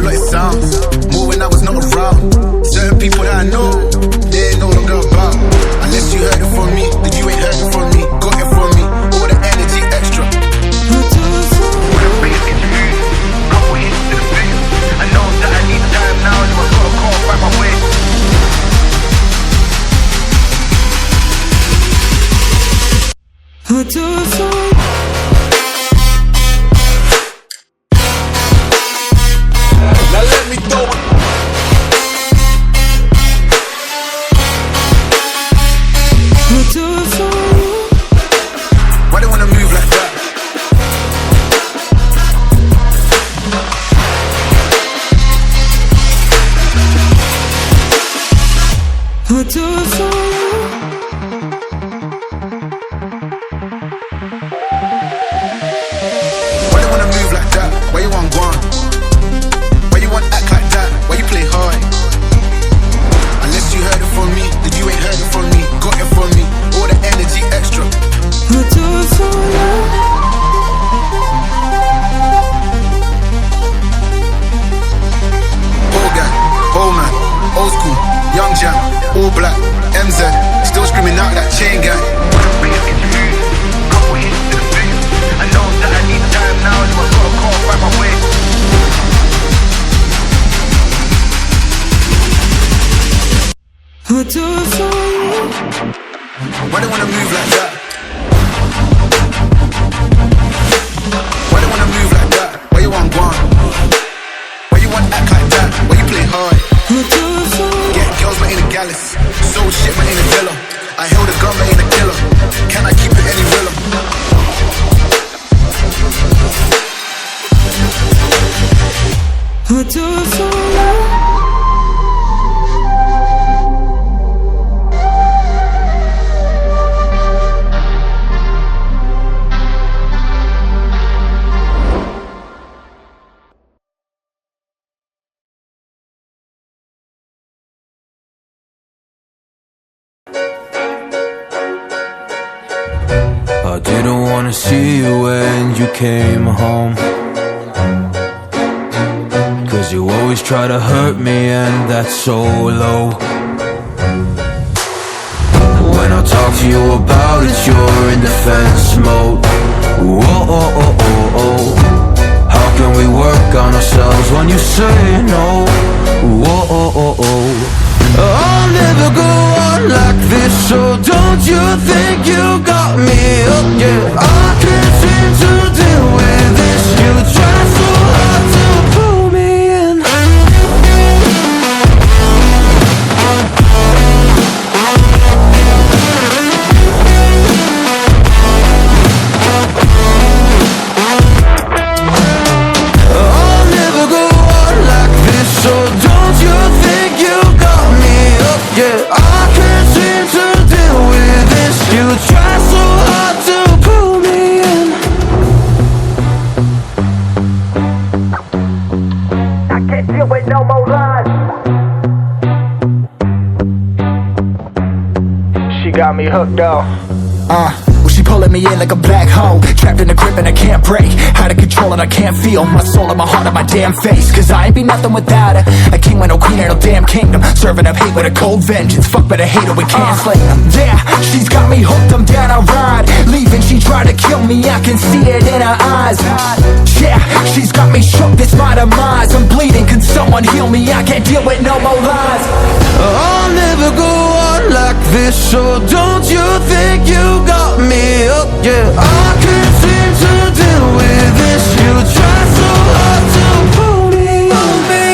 lot it sounds. More when I was not around. Certain people that I know, they ain't no longer about. Unless you heard it from me, then you ain't heard it from me. Got it from me, all the energy extra. When the bass gets moved, couple hits to the face. I know that I need time now, so I gotta go and find my way. What do I find? Now let me throw it. What do I find? Why they wanna move like that? What do I find? Why they wanna move like that? Why you want gone? Why you want act like that? Why you play hard? Unless you heard it from me, then you ain't heard it from me. Got it from me, all the energy extra. What do I find? Old guy, old man, old school, young jam, all black, MZ, still screaming out that chain gang. Couple hits to the face. I know that I need time now, so I gotta go and find my way. What do I find? Why they wanna move like that? Why they wanna move like that? Why you want gone? Why you want act like that? Why you play hard? What do I find? Get girls but ain't a gallus. Sold shit but ain't a dealer. I held a gun but ain't a killer. Can I keep it any realer? What do I find? I didn't wanna see you when you came home, 'cause you always try to hurt me and that's so low. When I talk to you about it, you're in defense mode. Whoa, oh, oh, oh, oh. How can we work on ourselves when you say no? Whoa, oh, oh, oh. I'll never go on like this, so don't you think you got me up? Yeah, I can't seem to deal with this. You try so hard to pull me in. I'll never go on like this, so don't you think you got me up? Yeah, I can't seem to deal with this. You try so hard to pull me in. I can't deal with no more lies. She got me hooked up. Well, she pulling me in like a black hole, trapped in a grip and I can't break. Out of control and I can't feel my soul and my heart on my damn face. 'Cause I ain't be nothing without her. A king with no queen and no damn kingdom, serving up hate with a cold vengeance. Fuck, but I hate her, we can't slay them. Yeah, she's got me hooked, I'm down, I ride. Leaving, she tried to kill me, I can see it in her eyes. Yeah, she's got me shook, this my demise. I'm bleeding, can someone heal me? I can't deal with no more lies. I'll never go on like this, so don't you think you got me up? Yeah, I can't seem to deal with this. You try so hard to pull me on me.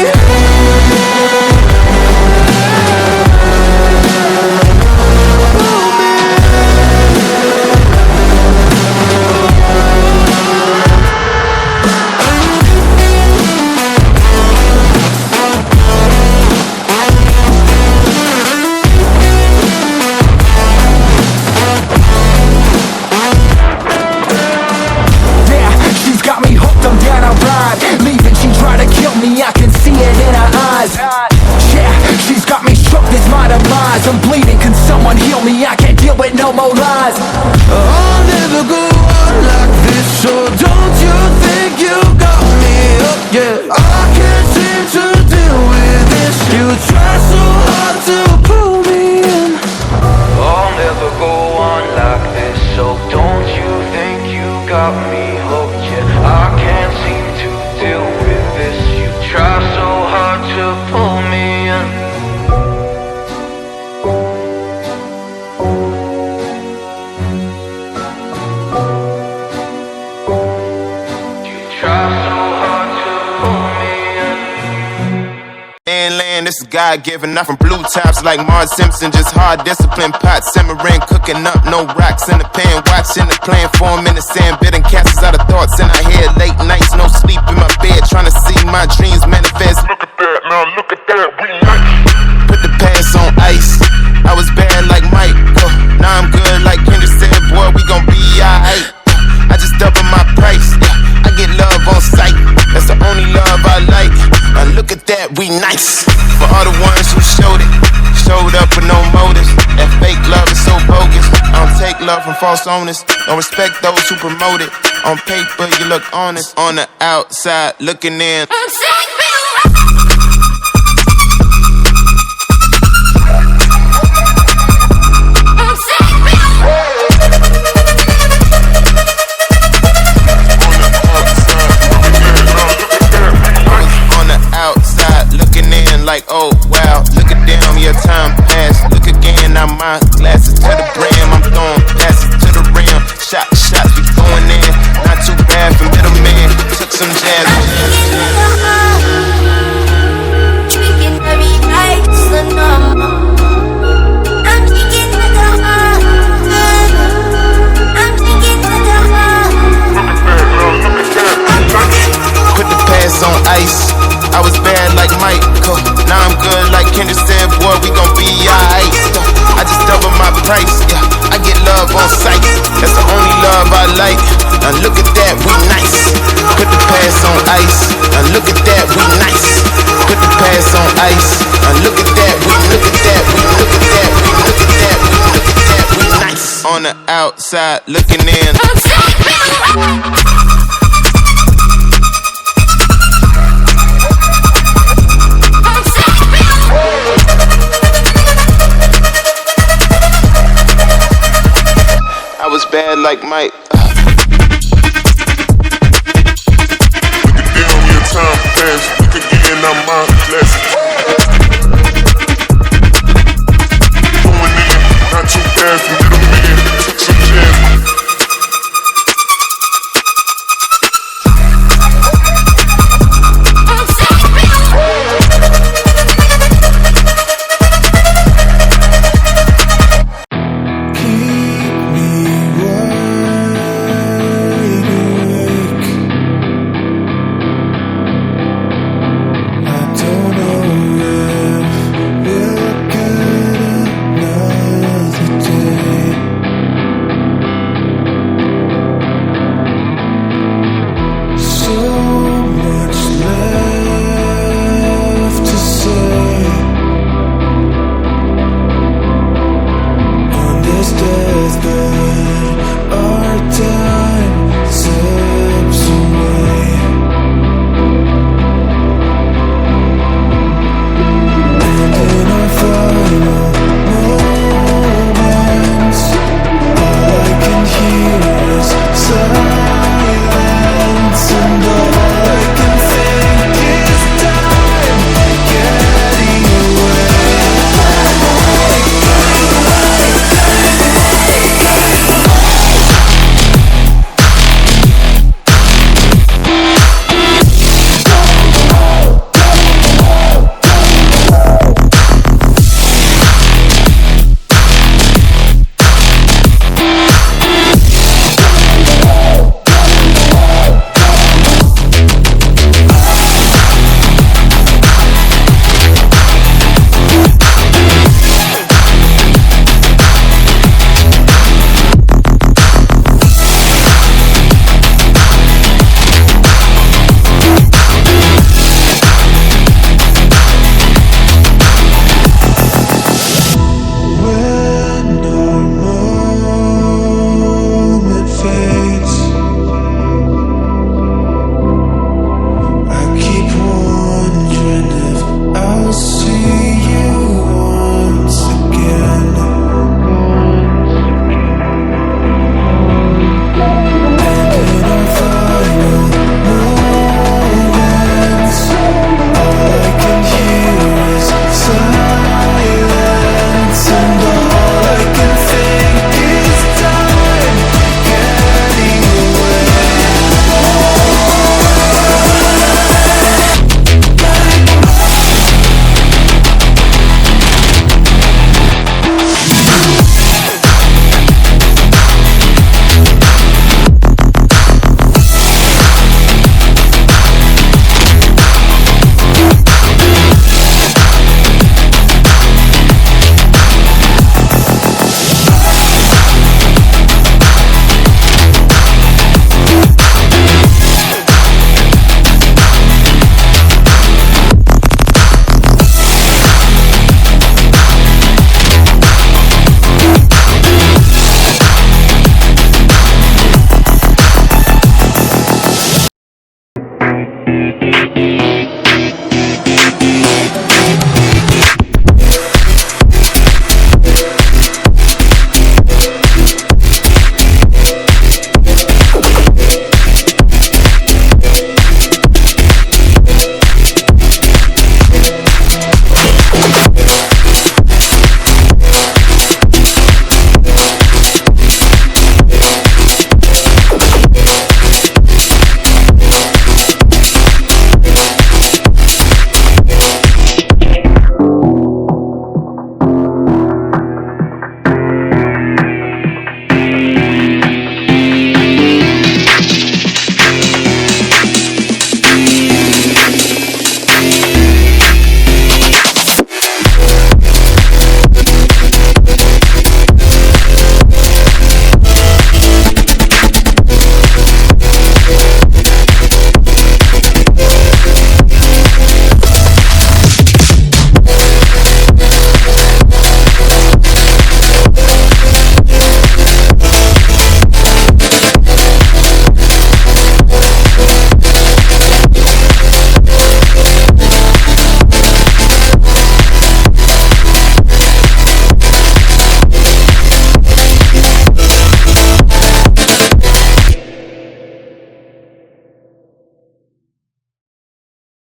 I'm bleeding, can someone heal me? I can't deal with no more lies. I'll never go on like this, so don't you think you got me up? Yeah, I can't seem is God-given, not from blue tops like Mars Simpson. Just hard discipline, pot simmering, cooking up, no rocks in the pan. Watching the plane form in the sand, bidding castles out of thoughts in our head. Late nights, no sleep in my bed, trying to see my dreams manifest. Look at that, now look at that, we nice. Put the past on ice. I was bad like Mike, now I'm good like Kendrick said, boy, we gon' be alright. I just double my price, yeah. I get love on sight, that's the only love I like. Now look at that, we nice. For all the ones who showed it, showed up with no motives. That fake love is so bogus. I don't take love from false owners, don't respect those who promote it. On paper you look honest, on the outside looking in. Like, oh wow, look at them, your time passed. Look again, now my glasses to the brim. I'm throwing passes to the rim. Shots be going in. Not too bad for middleman. Took some jazz. Drinking every night, so no. I'm drinking to the heart. I'm drinking to the heart. Put the past on ice. I was bad like Mike, now I'm good like Kendrick said, boy, we gon' be alright. I just double my price, yeah. I get love on sight, that's the only love I like. Now look at that, we nice. Put the past on ice. Now look at that, we nice. Put the past on ice. Now look at that, we look at that, we look at that, we look at that, we look at that, we nice. On the outside looking in. I was bad like Mike.